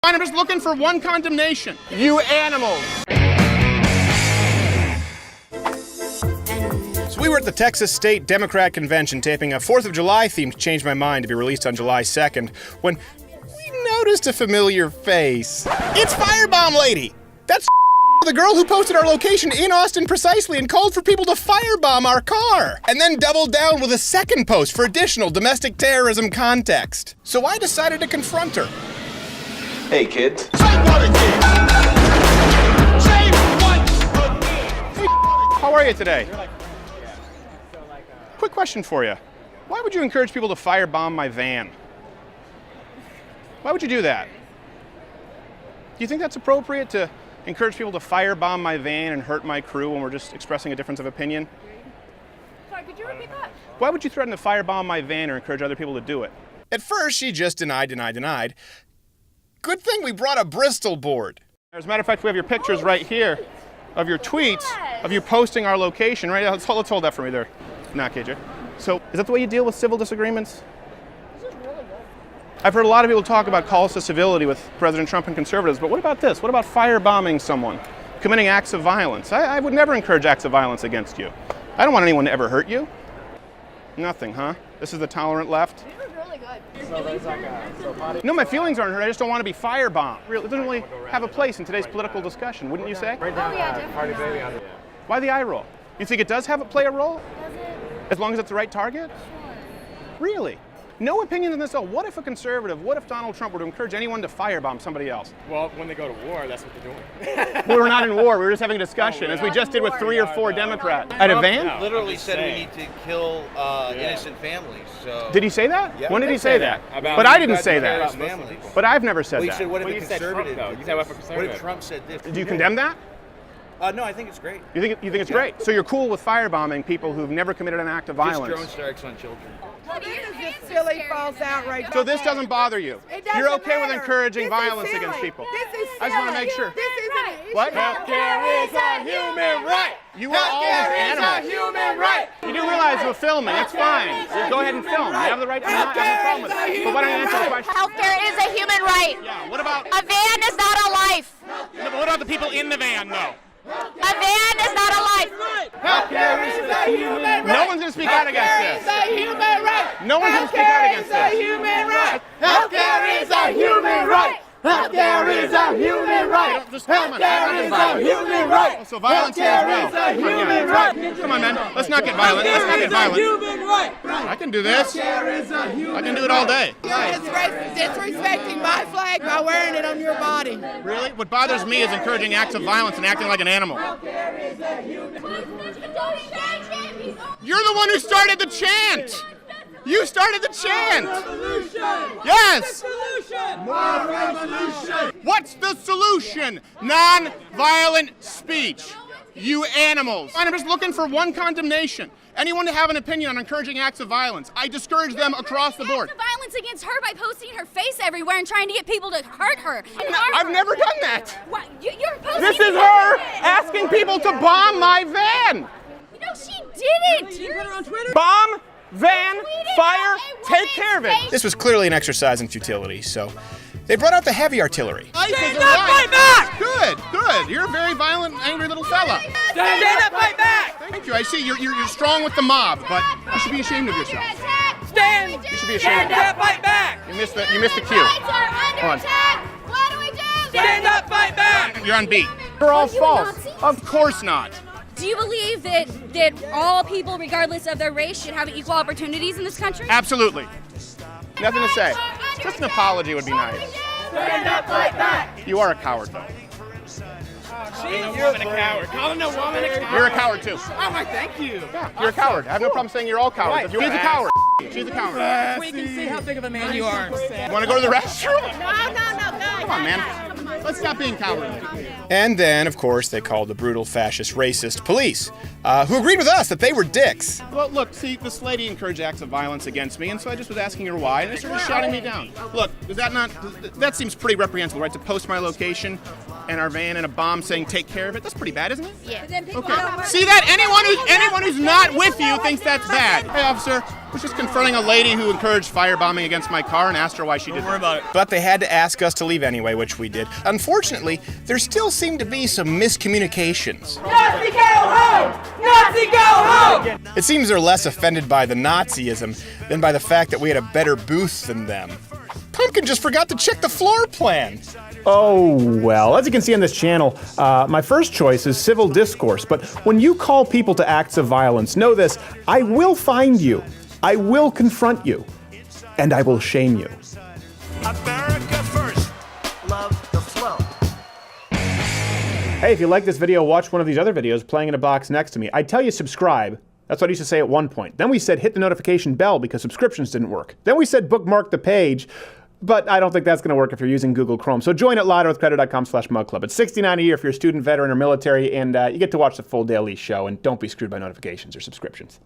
I'm just looking for one condemnation. You animals. So we were at the Texas State Democrat Convention taping a 4th of July themed Change My Mind to be released on July 2nd when we noticed a familiar face. It's Firebomb Lady! That's the girl who posted our location in Austin precisely and called for people to firebomb our car. And then doubled down with a second post for additional domestic terrorism context. So I decided to confront her. Hey, kids. Say what again? Say what again? How are you today? Quick question for you. Why would you encourage people to firebomb my van? Why would you do that? Do you think that's appropriate to encourage people to firebomb my van and hurt my crew when we're just expressing a difference of opinion? Sorry, could you repeat that? Why would you threaten to firebomb my van or encourage other people to do it? At first, she just denied. Good thing we brought a Bristol board. As a matter of fact, we have your pictures right here of your tweets, of you posting our location, right? Let's hold that for me there. Nah, KJ. So, is that the way you deal with civil disagreements? I've heard a lot of people talk about calls to civility with President Trump and conservatives, but what about this? What about firebombing someone, committing acts of violence? I would never encourage acts of violence against you. I don't want anyone to ever hurt you. Nothing, huh? This is the tolerant left? This is really good. No, my feelings aren't hurt. I just don't want to be firebombed. It doesn't really have a place in today's political discussion, wouldn't you say? Oh, yeah, definitely. Why the eye roll? You think it does play a role? Does it? As long as it's the right target? Sure. Really? No opinion on this at all. What if a conservative, what if Donald Trump were to encourage anyone to firebomb somebody else? Well, when they go to war, that's what they're doing. We were not in war. We were just having a discussion, as we just did with 3 or 4 Democrats. At a van? No. Literally I'm said we saying. need to kill innocent families. So. Did he say that? Yeah, when did he say that? About But I you didn't guys say care that. about Families. But I've never said Well, you that. said what if Well, a you said Trump, conservative? though. You said what if a What conservative? if Trump said this? Do you condemn that? No, I think it's great. You think it's great? So you're cool with firebombing people who've never committed an act of Just violence? drone strikes on children. Well, this is Just silly false outrage. So this doesn't bother you? It doesn't You're okay with matter. encouraging This is violence silly. against people? This is silly. I just want to make sure. This isn't. What? Healthcare is a human right. You are all animals. human right. You do realize we're filming. It's fine. Go ahead and film. You have the right to not have a problem with it. But why don't you answer the question? Healthcare is a human right. Yeah. What about? A van is not a life. No, but what about the people in the van, though? A van is not a life. Healthcare is a human right. No one's going to speak out against Healthcare is this. a human right. No one's going to speak out against Healthcare is a this. human right. Healthcare is a human right. Healthcare is a human right. Just come on. Healthcare is a human right. So violence here as well. Healthcare is a human right. Come on, man. Let's not get violent. Let's not get violent. Human right. I can do this. I can do it all day. You're disrespecting my flag by wearing it on your body. Really? What bothers me is encouraging acts of violence and acting like an animal. You're the one who started the chant. You started the chant. Yes. More revolution. What's the solution? Non-violent speech. You animals. I'm just looking for one condemnation. Anyone to have an opinion on encouraging acts of violence. I discourage them across the board. Acts of violence against her by posting her face everywhere and trying to get people to hurt her. I've never done that. What? You're posting. This is her asking people to bomb my van. No, she didn't. You put it on Twitter? Bomb, van, fire, a take care of it. woman's This was clearly an exercise in futility, so they brought out the heavy artillery. Stand up, fight back! Good. You're a very violent, angry little fella. Stand up, fight back! Thank you. I see you're strong with the mob, but you should be ashamed of yourself. Stand! You should be ashamed. Stand up, fight back! You missed the cue. Rights are under Hold on. attack. What do we do? Stand up, fight back! You're on beat. You're all you a false. Nazi? Of course not. Do you believe that all people, regardless of their race, should have equal opportunities in this country? Absolutely. Nothing to say. Just an apology would be nice. Stand up, fight back! You are a coward, though. You're a coward. Calling a woman a coward. You're a coward, too. Oh my, thank you. Yeah, you're a coward. I have no problem saying you're all cowards. She's a coward. She's a coward. We can see how big of a man you are. Want to go to the restroom? No, guys. Come on, man. Let's stop being cowardly. And then, of course, they called the brutal, fascist, racist police, who agreed with us that they were dicks. Well, look, see, this lady encouraged acts of violence against me, and so I just was asking her why, and they started shouting me down. Look, that seems pretty reprehensible, right, to post my location and our van and a bomb saying take care of it. That's pretty bad, isn't it? Yeah. Okay. See that? Anyone who's not with you thinks that's bad. Hey, officer, I was just confronting a lady who encouraged firebombing against my car and asked her why she did it. Don't worry about it. But they had to ask us to leave anyway, which we did. Unfortunately, there still seemed to be some miscommunications. Nazi go home! Nazi go home! It seems they're less offended by the Nazism than by the fact that we had a better booth than them. Pumpkin just forgot to check the floor plan. Oh, well, as you can see on this channel, my first choice is civil discourse, but when you call people to acts of violence, know this, I will find you, I will confront you, and I will shame you. America first. Love the flow. Hey, if you like this video, watch one of these other videos playing in a box next to me. I tell you subscribe. That's what I used to say at one point. Then we said hit the notification bell because subscriptions didn't work. Then we said bookmark the page. But I don't think that's going to work if you're using Google Chrome. So join at louderwithcredit.com/mugclub. It's $69 a year if you're a student, veteran, or military, and you get to watch the full daily show. And don't be screwed by notifications or subscriptions.